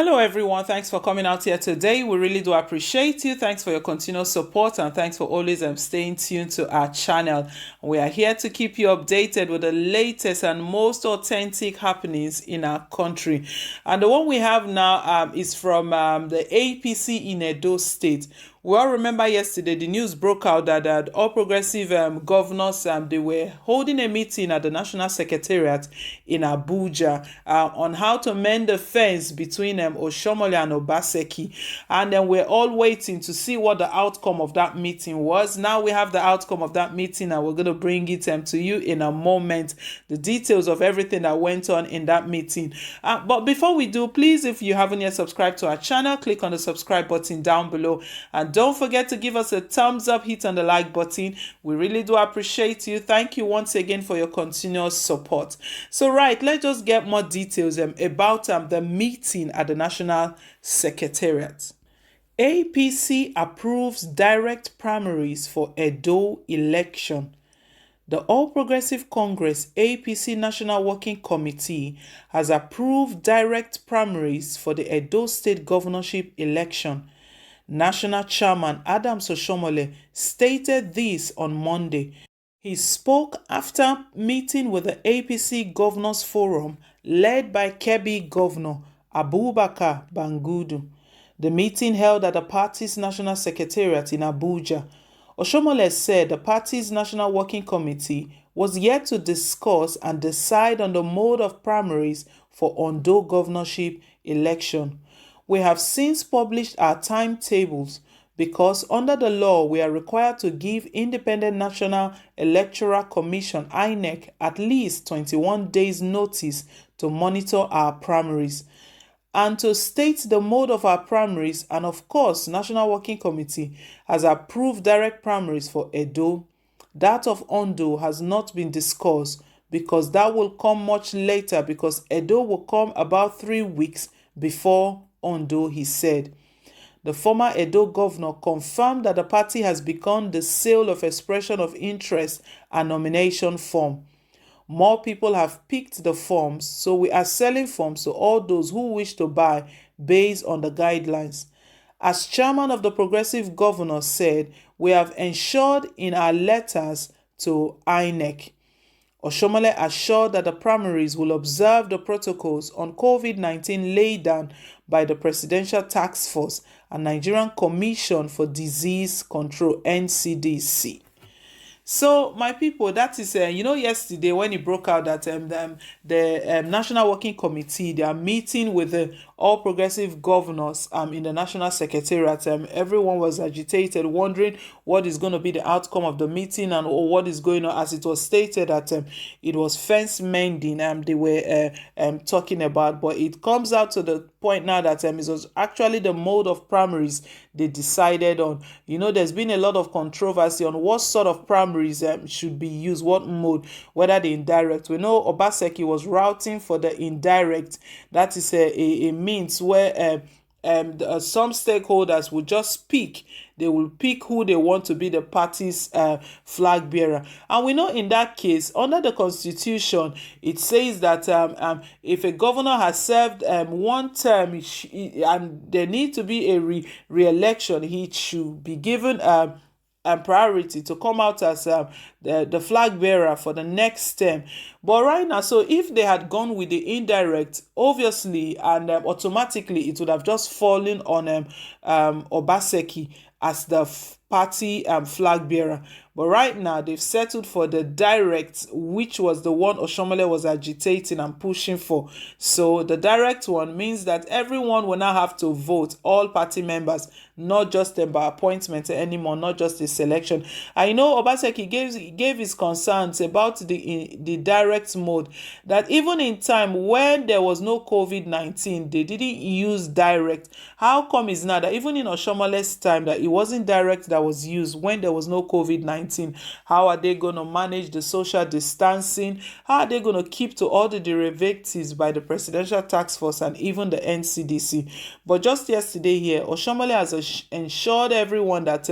Hello, everyone. Thanks for coming out here today. We really do appreciate you. Thanks for your continuous support and thanks for always staying tuned to our channel. We are here to keep you updated with the latest and most authentic happenings in our country. And the one we have now is from the APC in Edo State. We all remember yesterday the news broke out that all progressive governors they were holding a meeting at the National Secretariat in Abuja on how to mend the fence between Oshomole and Obaseki, and then we're all waiting to see what the outcome of that meeting was. Now we have the outcome of that meeting, and we're going to bring it to you in a moment. The details of everything that went on in that meeting. But before we do, please, if you haven't yet subscribed to our channel, click on the subscribe button down below, and don't forget to give us a thumbs up, hit on the like button. We really do appreciate you. Thank you once again for your continuous support. So right, let's just get more details about the meeting at the National Secretariat. APC approves direct primaries for Edo election. The All Progressive Congress APC National Working Committee has approved direct primaries for the Edo State governorship election. National Chairman Adams Oshomole stated this on Monday. He spoke after meeting with the APC Governors Forum led by Kebbi Governor Abubakar Bangudu. The meeting held at the party's National Secretariat in Abuja. Oshomole said the party's National Working Committee was yet to discuss and decide on the mode of primaries for Ondo governorship election. We have since published our timetables because under the law we are required to give Independent National Electoral Commission (INEC) at least 21 days notice to monitor our primaries and to state the mode of our primaries, and of course National Working Committee has approved direct primaries for Edo. That of Ondo has not been discussed because that will come much later, because Edo will come about 3 weeks before Ondo, he said. The former Edo governor confirmed that the party has begun the sale of expression of interest and nomination form. More people have picked the forms, so we are selling forms to all those who wish to buy based on the guidelines. As chairman of the Progressive Governors said, we have ensured in our letters to INEC. Oshomole assured that the primaries will observe the protocols on COVID-19 laid down by the Presidential Task Force and Nigerian Commission for Disease Control (NCDC). So, my people, that is, yesterday when it broke out that the National Working Committee, they are meeting with the All Progressive Governors in the National Secretariat. Everyone was agitated, wondering what is going to be the outcome of the meeting and or what is going on, as it was stated that it was fence mending they were talking about. But it comes out to the point now that it was actually the mode of primaries they decided on. There's been a lot of controversy on what sort of primaries should be used, what mode, whether the indirect. We know Obaseki was routing for the indirect. That is a means where some stakeholders will just pick. They will pick who they want to be the party's flag bearer. And we know in that case, under the constitution, it says that if a governor has served one term and there need to be a re-election, he should be given and priority to come out as the flag bearer for the next term. But right now, so if they had gone with the indirect, obviously and automatically it would have just fallen on Obaseki as the party flag bearer. But right now, they've settled for the direct, which was the one Oshomole was agitating and pushing for. So the direct one means that everyone will now have to vote, all party members, not just by appointment anymore, not just a selection. I know Obaseki gave his concerns about the direct mode, that even in time when there was no COVID-19, they didn't use direct. How come it's now that even in Oshomole's time that it wasn't direct that was used when there was no COVID-19? COVID-19. How are they going to manage the social distancing? How are they going to keep to all the derivatives by the Presidential Task Force and even the NCDC? But just yesterday here, Oshomole has ensured everyone that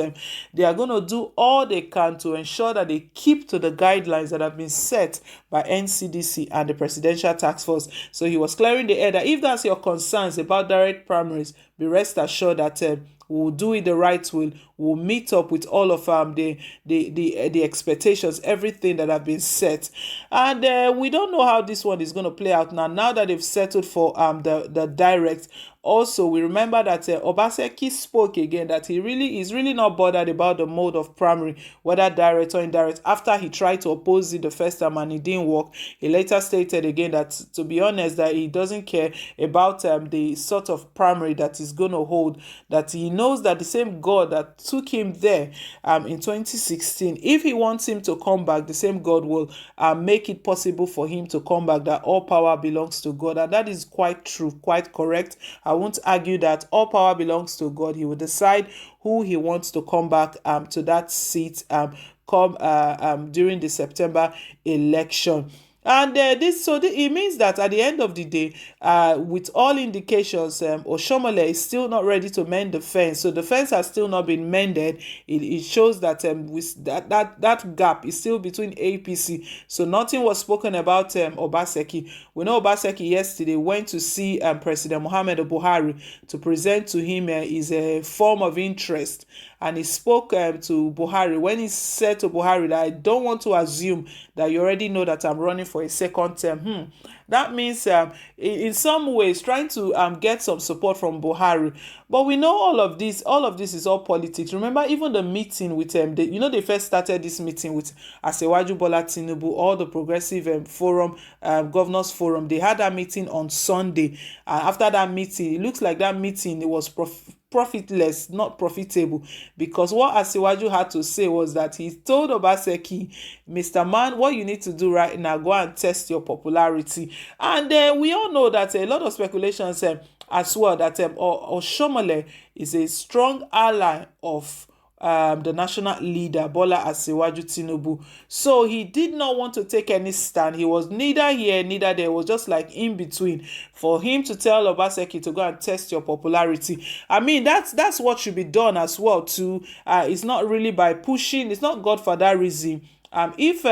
they are going to do all they can to ensure that they keep to the guidelines that have been set by NCDC and the Presidential Task Force. So he was clearing the air that if that's your concerns about direct primaries, be rest assured that we'll do it the right way. We'll meet up with all of the expectations, everything that have been set. And we don't know how this one is going to play out now that they've settled for the direct. Also, we remember that Obaseki spoke again that he is really not bothered about the mode of primary, whether direct or indirect. After he tried to oppose it the first time and it didn't work, he later stated again that, to be honest, that he doesn't care about the sort of primary that he's going to hold, that he knows that the same God that took him there in 2016, if he wants him to come back, the same God will make it possible for him to come back, that all power belongs to God. And that is quite true, quite correct. I won't argue that all power belongs to God. He will decide who he wants to come back to that seat during the September election. And it means that at the end of the day, with all indications, Oshomole is still not ready to mend the fence. So the fence has still not been mended. It shows that that gap is still between APC. So nothing was spoken about Obaseki. We know Obaseki yesterday went to see President Muhammadu Buhari to present to him his form of interest. And he spoke to Buhari when he said to Buhari that I don't want to assume that you already know that I'm running for a second term. That means in some ways trying to get some support from Buhari. But we know all of this is all politics. Remember, even the meeting with they first started this meeting with Asewaju Bola Tinubu, all the progressive forum, governors forum. They had that meeting on Sunday. After that meeting, it looks like that meeting it was profitless, not profitable, because what Asiwaju had to say was that he told Obaseki, Mr. Man, what you need to do right now, go and test your popularity. And we all know that a lot of speculations as well that Oshomole is a strong ally of the national leader Bola Asewaju Tinubu. So he did not want to take any stand. He was neither here, neither there. It was just like in between for him to tell Obaseki to go and test your popularity. I mean, that's what should be done as well too. It's not really by pushing. It's not godfatherism. If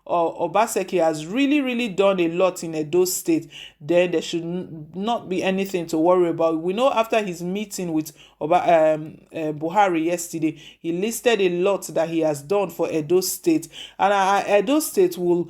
Obaseki has really done a lot in Edo State, then there should not be anything to worry about. We know after his meeting with Buhari yesterday, he listed a lot that he has done for Edo State, and Edo State will,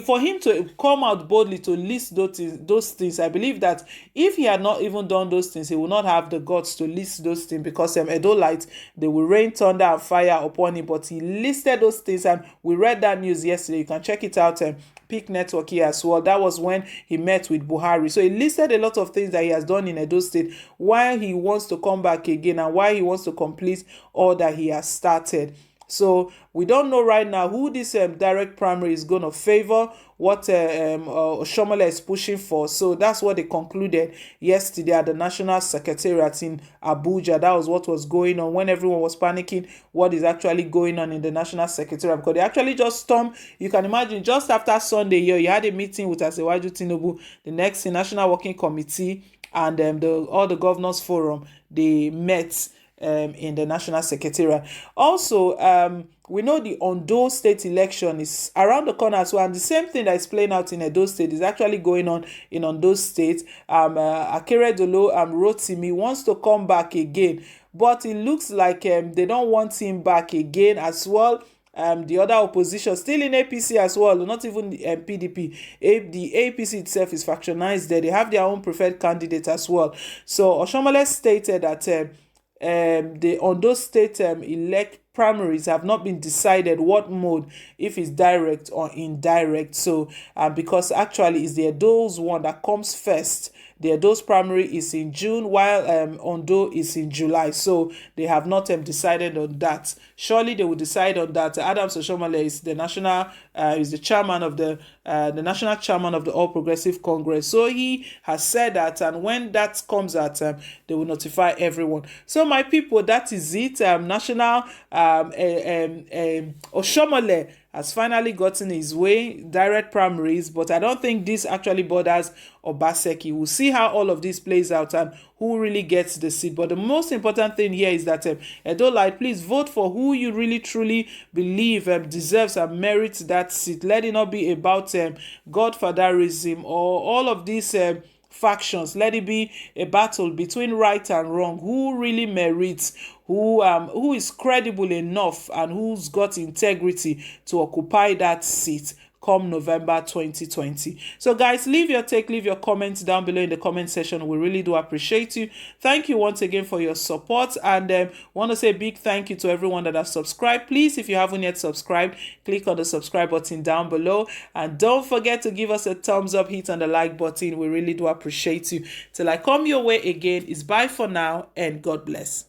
for him to come out boldly to list those things, I believe that if he had not even done those things, he will not have the guts to list those things, because Edolites, they will rain thunder and fire upon him. But he listed those things, and we read that news yesterday. You can check it out Peak Network here as well. That was when he met with Buhari. So he listed a lot of things that he has done in Edo State, why he wants to come back again, and why he wants to complete all that he has started. So we don't know right now who this direct primary is going to favor, what Oshomole is pushing for. So that's what they concluded yesterday at the National Secretariat in Abuja. That was what was going on when everyone was panicking what is actually going on in the National Secretariat, because they actually just stormed. You can imagine, just after Sunday here, you had a meeting with Asewaju Tinubu, the next National Working Committee, and all the governors forum. They met in the National Secretariat. Also, we know the Ondo State election is around the corner as well, and the same thing that is playing out in Edo State is actually going on in Ondo State. Akeredolu Rotimi wants to come back again, but it looks like they don't want him back again as well. The other opposition still in APC as well, not even PDP. The APC itself is factionized there. They have their own preferred candidate as well. So Oshomole stated that the Ondo State elect primaries have not been decided what mode, if it's direct or indirect. So because actually it's the Edo's one that comes first the Edo's primary is in June, while Ondo is in July. So they have not decided on that. Surely they will decide on that. Adams Oshomole is the chairman of the national chairman of the All Progressive Congress. So he has said that, and when that comes out, they will notify everyone. So my people, that is it. National Oshomole has finally gotten his way, direct primaries, but I don't think this actually bothers Obaseki. We'll see how all of this plays out and who really gets the seat. But the most important thing here is that Edo Light, please vote for who you really truly believe deserves and merits that seat. Let it not be about godfatherism or all of these factions. Let it be a battle between right and wrong. Who really merits, who is credible enough, and who's got integrity to occupy that seat come November 2020. So guys, leave your take, leave your comments down below in the comment section. We really do appreciate you. Thank you once again for your support, and want to say a big thank you to everyone that has subscribed. Please, if you haven't yet subscribed, click on the subscribe button down below, and don't forget to give us a thumbs up, hit on the like button. We really do appreciate you. Till I come your way again, it's bye for now, and God bless.